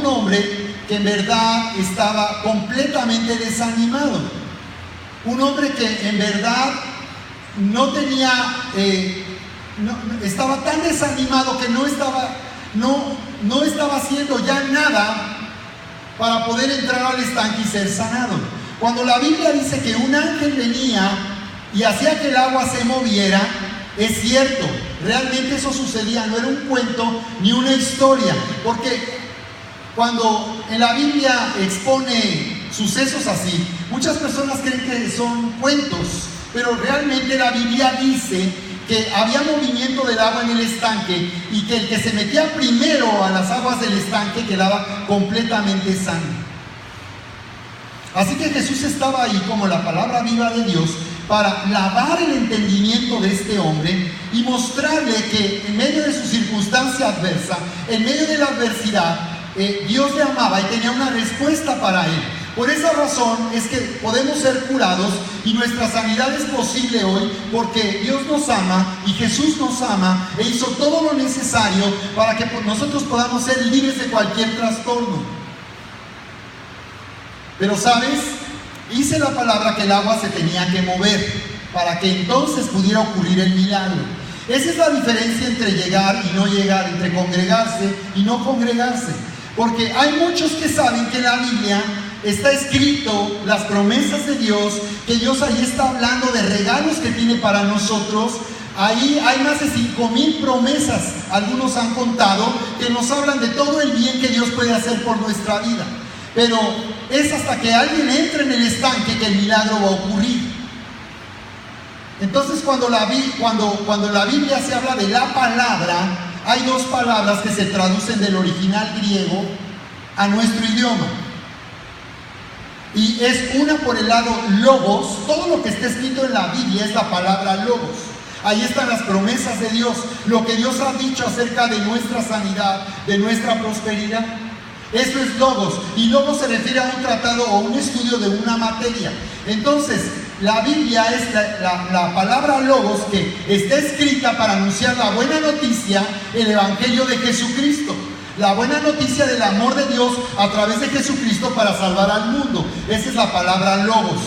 un hombre que en verdad estaba completamente desanimado. Un hombre que en verdad no tenía, estaba tan desanimado que no estaba haciendo ya nada para poder entrar al estanque y ser sanado. Cuando la Biblia dice que un ángel venía y hacía que el agua se moviera, es cierto, realmente eso sucedía, no era un cuento ni una historia, porque cuando en la Biblia expone sucesos así, muchas personas creen que son cuentos, pero realmente la Biblia dice que había movimiento del agua en el estanque y que el que se metía primero a las aguas del estanque quedaba completamente sano. Así que Jesús estaba ahí como la palabra viva de Dios para lavar el entendimiento de este hombre y mostrarle que en medio de su circunstancia adversa, en medio de la adversidad, Dios le amaba y tenía una respuesta para él. Por esa razón es que podemos ser curados y nuestra sanidad es posible hoy porque Dios nos ama y Jesús nos ama e hizo todo lo necesario para que nosotros podamos ser libres de cualquier trastorno. Pero ¿sabes? Dice la palabra que el agua se tenía que mover para que entonces pudiera ocurrir el milagro. Esa es la diferencia entre llegar y no llegar, entre congregarse y no congregarse. Porque hay muchos que saben que en la Biblia está escrito las promesas de Dios, que Dios ahí está hablando de regalos que tiene para nosotros. Ahí hay más de 5,000 promesas, algunos han contado, que nos hablan de todo el bien que Dios puede hacer por nuestra vida. Pero es hasta que alguien entre en el estanque que el milagro va a ocurrir. Entonces cuando la Biblia se habla de la palabra, hay dos palabras que se traducen del original griego a nuestro idioma. Y es una por el lado logos. Todo lo que está escrito en la Biblia es la palabra logos. Ahí están las promesas de Dios, lo que Dios ha dicho acerca de nuestra sanidad, de nuestra prosperidad. Eso es logos, y logos se refiere a un tratado o un estudio de una materia. Entonces, la Biblia es la palabra logos que está escrita para anunciar la buena noticia, el Evangelio de Jesucristo. La buena noticia del amor de Dios a través de Jesucristo para salvar al mundo. Esa es la palabra logos.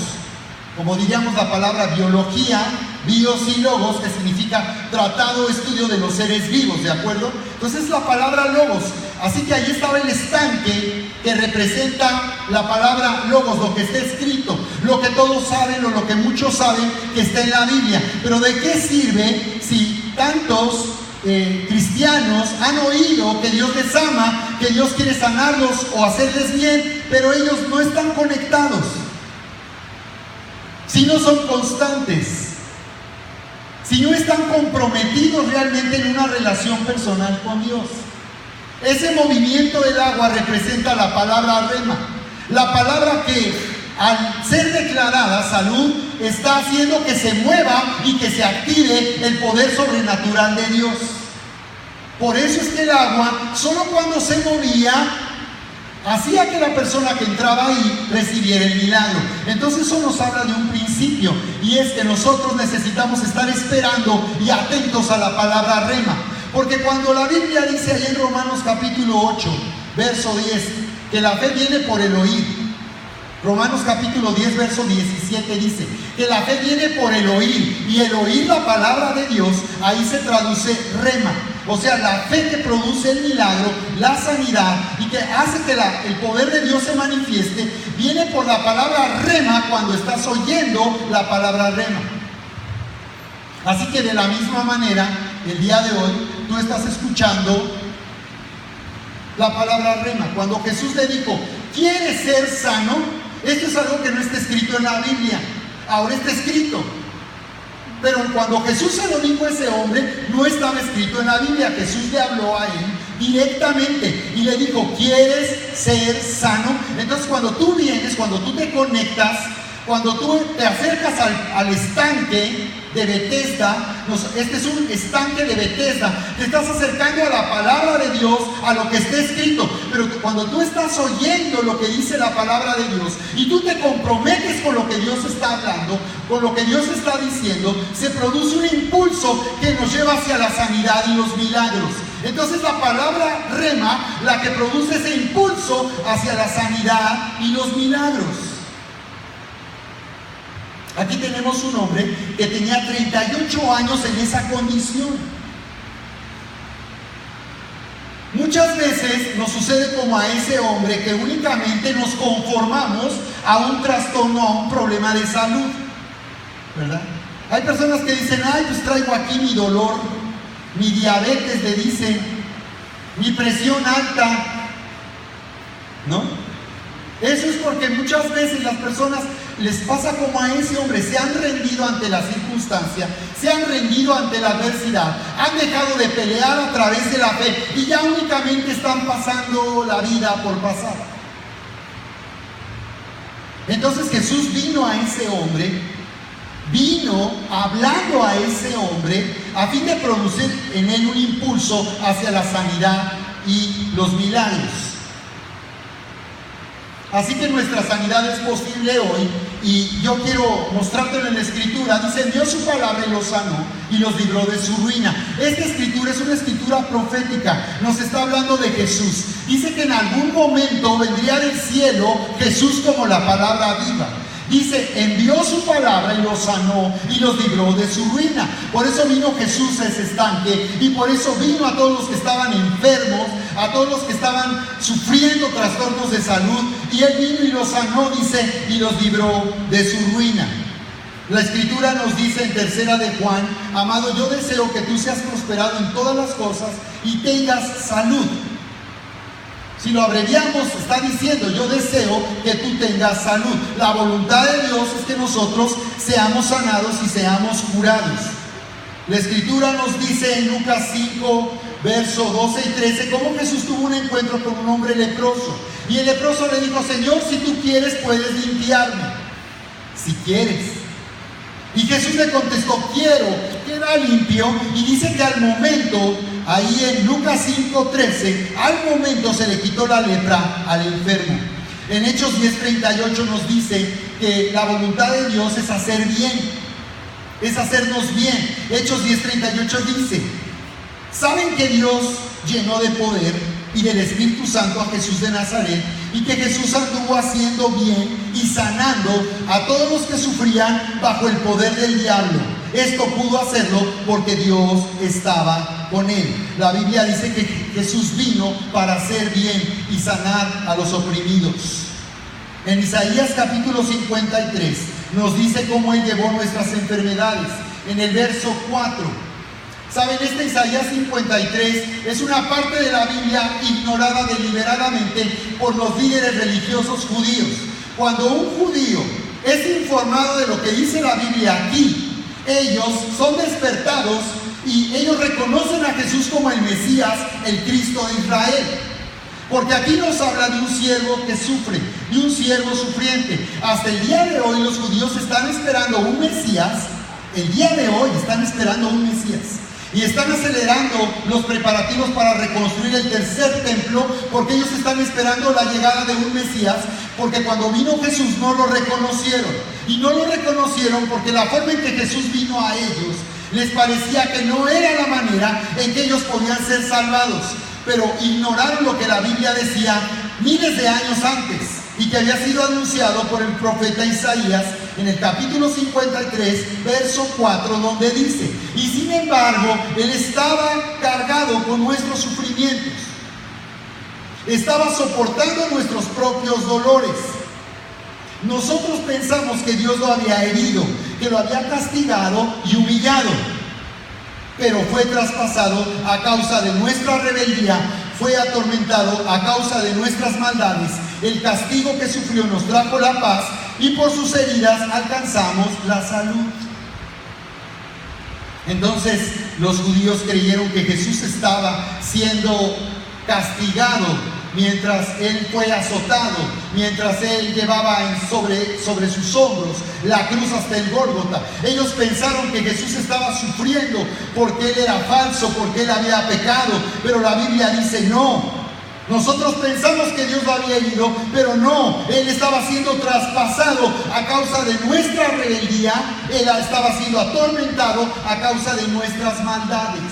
Como diríamos la palabra biología, bios y logos, que significa tratado o estudio de los seres vivos, ¿de acuerdo? Entonces es la palabra logos. Así que ahí estaba el estanque que representa la palabra logos, lo que está escrito, lo que todos saben o lo que muchos saben que está en la Biblia. Pero ¿de qué sirve si tantos cristianos han oído que Dios les ama, que Dios quiere sanarlos o hacerles bien, pero ellos no están conectados? Si no son constantes, si no están comprometidos realmente en una relación personal con Dios. Ese movimiento del agua representa la palabra rema, la palabra que al ser declarada salud está haciendo que se mueva y que se active el poder sobrenatural de Dios. Por eso es que el agua, solo cuando se movía, hacía que la persona que entraba ahí recibiera el milagro. Entonces eso nos habla de un principio, y es que nosotros necesitamos estar esperando y atentos a la palabra rema. Porque cuando la Biblia dice ahí en Romanos capítulo 8, verso 10, que la fe viene por el oír. Romanos capítulo 10, verso 17 dice que la fe viene por el oír, y el oír la palabra de Dios, ahí se traduce rema. O sea, la fe que produce el milagro, la sanidad, y que hace que el poder de Dios se manifieste, viene por la palabra rema cuando estás oyendo la palabra rema. Así que de la misma manera, el día de hoy, tú estás escuchando la palabra rema. Cuando Jesús le dijo, ¿quieres ser sano? Esto es algo que no está escrito en la Biblia, ahora está escrito. Pero cuando Jesús se lo dijo a ese hombre, no estaba escrito en la Biblia. Jesús le habló a él directamente y le dijo, ¿quieres ser sano? Entonces cuando tú vienes, cuando tú te conectas, cuando tú te acercas al estanque de Bethesda, este es un estanque de Bethesda, te estás acercando a la palabra de Dios, a lo que está escrito. Pero cuando tú estás oyendo lo que dice la palabra de Dios y tú te comprometes con lo que Dios está hablando, con lo que Dios está diciendo, se produce un impulso que nos lleva hacia la sanidad y los milagros. Entonces la palabra rema, la que produce ese impulso hacia la sanidad y los milagros. Aquí tenemos un hombre que tenía 38 años en esa condición. Muchas veces nos sucede como a ese hombre, que únicamente nos conformamos a un trastorno, a un problema de salud, ¿verdad? Hay personas que dicen, ay, pues traigo aquí mi dolor, mi diabetes, le dicen, mi presión alta, ¿no? Eso es porque muchas veces las personas les pasa como a ese hombre, se han rendido ante la circunstancia, se han rendido ante la adversidad, han dejado de pelear a través de la fe y ya únicamente están pasando la vida por pasar. Entonces Jesús vino a ese hombre, vino hablando a ese hombre a fin de producir en él un impulso hacia la sanidad y los milagros. Así que nuestra sanidad es posible hoy, y yo quiero mostrártelo en la Escritura. Dice, envió su palabra y los sanó y los libró de su ruina. Esta Escritura es una Escritura profética, nos está hablando de Jesús. Dice que en algún momento vendría del cielo Jesús como la palabra viva. Dice, envió su palabra y los sanó y los libró de su ruina. Por eso vino Jesús a ese estanque, y por eso vino a todos los que estaban enfermos, a todos los que estaban sufriendo trastornos de salud, y Él vino y los sanó, dice, y los libró de su ruina. La Escritura nos dice en 3 de Juan, amado, yo deseo que tú seas prosperado en todas las cosas y tengas salud. Si lo abreviamos, está diciendo, yo deseo que tú tengas salud. La voluntad de Dios es que nosotros seamos sanados y seamos curados. La Escritura nos dice en Lucas 5, versos 12 y 13, cómo Jesús tuvo un encuentro con un hombre leproso. Y el leproso le dijo, Señor, si tú quieres, puedes limpiarme. Si quieres. Y Jesús le contestó, quiero, queda limpio. Y dice que al momento, ahí en Lucas 5:13, al momento se le quitó la lepra al enfermo. En Hechos 10:38 nos dice que la voluntad de Dios es hacer bien, es hacernos bien. Hechos 10:38 dice, saben que Dios llenó de poder y del Espíritu Santo a Jesús de Nazaret, y que Jesús anduvo haciendo bien y sanando a todos los que sufrían bajo el poder del diablo. Esto pudo hacerlo porque Dios estaba con él. La Biblia dice que Jesús vino para hacer bien y sanar a los oprimidos. En Isaías capítulo 53 nos dice cómo Él llevó nuestras enfermedades. En el verso 4. ¿Saben? Este Isaías 53 es una parte de la Biblia ignorada deliberadamente por los líderes religiosos judíos. Cuando un judío es informado de lo que dice la Biblia aquí, ellos son despertados y ellos reconocen a Jesús como el Mesías, el Cristo de Israel. Porque aquí nos habla de un siervo que sufre, de un siervo sufriente. Hasta el día de hoy los judíos están esperando un Mesías. El día de hoy están esperando un Mesías. Y están acelerando los preparativos para reconstruir el tercer templo, porque ellos están esperando la llegada de un Mesías, porque cuando vino Jesús no lo reconocieron. Y no lo reconocieron porque la forma en que Jesús vino a ellos les parecía que no era la manera en que ellos podían ser salvados. Pero ignoraron lo que la Biblia decía miles de años antes, y que había sido anunciado por el profeta Isaías en el capítulo 53, verso 4, donde dice, y sin embargo, Él estaba cargado con nuestros sufrimientos, estaba soportando nuestros propios dolores. Nosotros pensamos que Dios lo había herido, que lo había castigado y humillado, pero fue traspasado a causa de nuestra rebeldía, fue atormentado a causa de nuestras maldades. El castigo que sufrió nos trajo la paz, y por sus heridas alcanzamos la salud. Entonces los judíos creyeron que Jesús estaba siendo castigado mientras Él fue azotado, mientras Él llevaba sobre sus hombros la cruz hasta el Gólgota. Ellos pensaron que Jesús estaba sufriendo porque Él era falso, porque Él había pecado, pero la Biblia dice no. Nosotros pensamos que Dios lo había herido, pero no, Él estaba siendo traspasado a causa de nuestra rebeldía, Él estaba siendo atormentado a causa de nuestras maldades.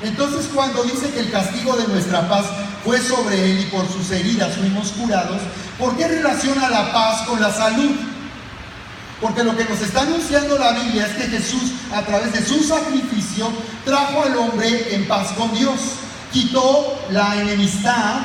Entonces, cuando dice que el castigo de nuestra paz fue sobre él y por sus heridas fuimos curados, ¿por qué relaciona la paz con la salud? Porque lo que nos está anunciando la Biblia es que Jesús, a través de su sacrificio, trajo al hombre en paz con Dios. Quitó la enemistad,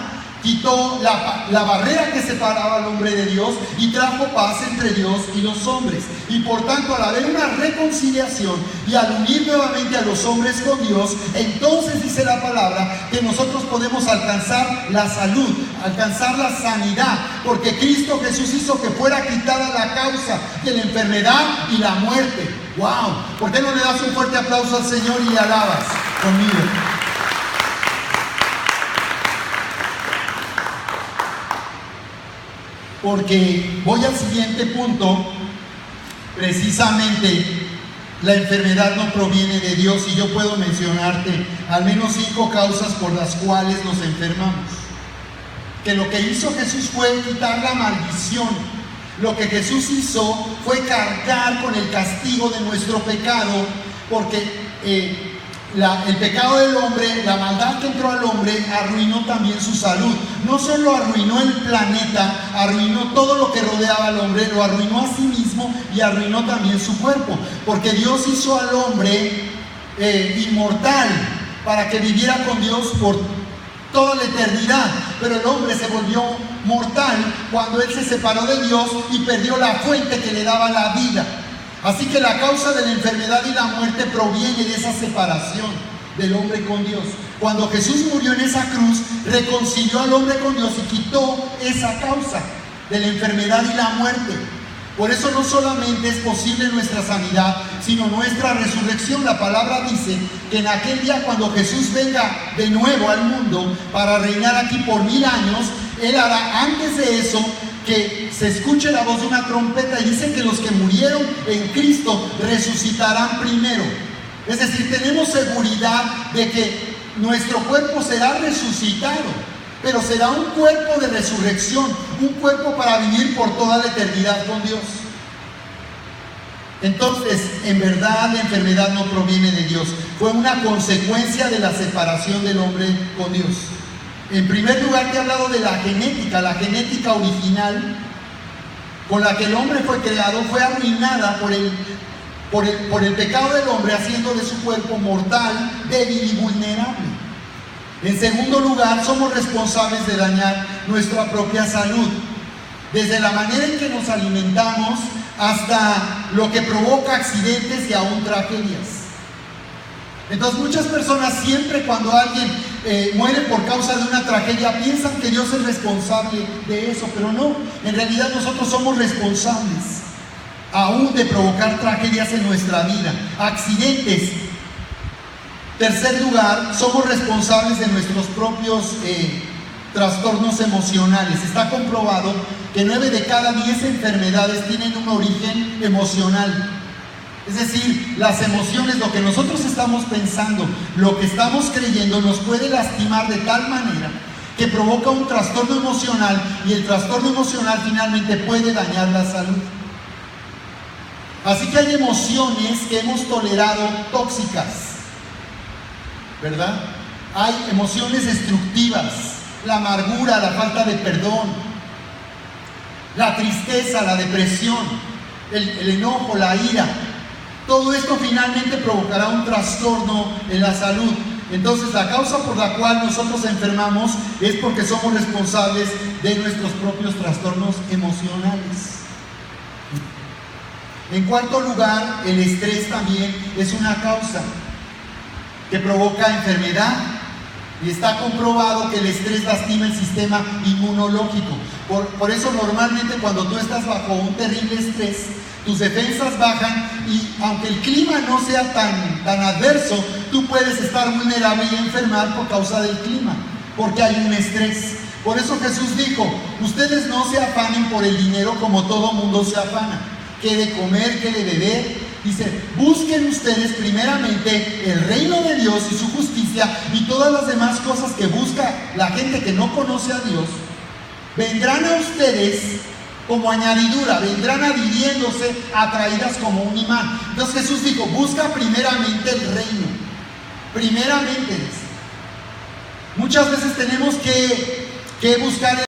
quitó la barrera que separaba al hombre de Dios y trajo paz entre Dios y los hombres. Y por tanto, al haber una reconciliación y al unir nuevamente a los hombres con Dios, entonces dice la palabra que nosotros podemos alcanzar la salud, alcanzar la sanidad, porque Cristo Jesús hizo que fuera quitada la causa de la enfermedad y la muerte. ¡Wow! ¿Por qué no le das un fuerte aplauso al Señor y le alabas conmigo? Porque voy al siguiente punto. Precisamente la enfermedad no proviene de Dios, y yo puedo mencionarte al menos 5 causas por las cuales nos enfermamos. Que lo que hizo Jesús fue quitar la maldición. Lo que Jesús hizo fue cargar con el castigo de nuestro pecado, porque el pecado del hombre, la maldad que entró al hombre, arruinó también su salud. No solo arruinó el planeta, arruinó todo lo que rodeaba al hombre, lo arruinó a sí mismo y arruinó también su cuerpo. Porque Dios hizo al hombre inmortal para que viviera con Dios por toda la eternidad. Pero el hombre se volvió mortal cuando él se separó de Dios y perdió la fuente que le daba la vida. Así que la causa de la enfermedad y la muerte proviene de esa separación del hombre con Dios. Cuando Jesús murió en esa cruz, reconcilió al hombre con Dios y quitó esa causa de la enfermedad y la muerte. Por eso no solamente es posible nuestra sanidad, sino nuestra resurrección. La palabra dice que en aquel día, cuando Jesús venga de nuevo al mundo para reinar aquí por 1000 años, Él hará antes de eso que se escuche la voz de una trompeta, y dice que los que murieron en Cristo resucitarán primero. Es decir, tenemos seguridad de que nuestro cuerpo será resucitado, pero será un cuerpo de resurrección, un cuerpo para vivir por toda la eternidad con Dios. Entonces, en verdad, la enfermedad no proviene de Dios, fue una consecuencia de la separación del hombre con Dios. En primer lugar, te he hablado de la genética original con la que el hombre fue creado, fue arruinada por el pecado del hombre, haciendo de su cuerpo mortal, débil y vulnerable. En segundo lugar, somos responsables de dañar nuestra propia salud, desde la manera en que nos alimentamos hasta lo que provoca accidentes y aún tragedias. Entonces, muchas personas, siempre cuando alguien muere por causa de una tragedia, piensan que Dios es responsable de eso, pero no. En realidad nosotros somos responsables aún de provocar tragedias en nuestra vida, accidentes. Tercer lugar, somos responsables de nuestros propios trastornos emocionales. Está comprobado que 9 de cada 10 enfermedades tienen un origen emocional. Es decir, las emociones, lo que nosotros estamos pensando, lo que estamos creyendo, nos puede lastimar de tal manera que provoca un trastorno emocional, y el trastorno emocional finalmente puede dañar la salud. Así que hay emociones que hemos tolerado tóxicas, ¿verdad? Hay emociones destructivas, la amargura, la falta de perdón, la tristeza, la depresión, el enojo, la ira. Todo esto finalmente provocará un trastorno en la salud. Entonces, la causa por la cual nosotros enfermamos es porque somos responsables de nuestros propios trastornos emocionales. En cuarto lugar, el estrés también es una causa que provoca enfermedad, y está comprobado que el estrés lastima el sistema inmunológico. Por eso normalmente cuando tú estás bajo un terrible estrés, tus defensas bajan, y aunque el clima no sea tan adverso, tú puedes estar vulnerable y enfermar por causa del clima, porque hay un estrés. Por eso Jesús dijo: ustedes no se afanen por el dinero como todo mundo se afana, qué de comer, qué de beber. Dice: busquen ustedes primeramente el reino de Dios y su justicia, y todas las demás cosas que busca la gente que no conoce a Dios vendrán a ustedes como añadidura, vendrán adhiriéndose, atraídas como un imán. Entonces Jesús dijo: busca primeramente el reino. Primeramente, dice. Muchas veces tenemos que buscar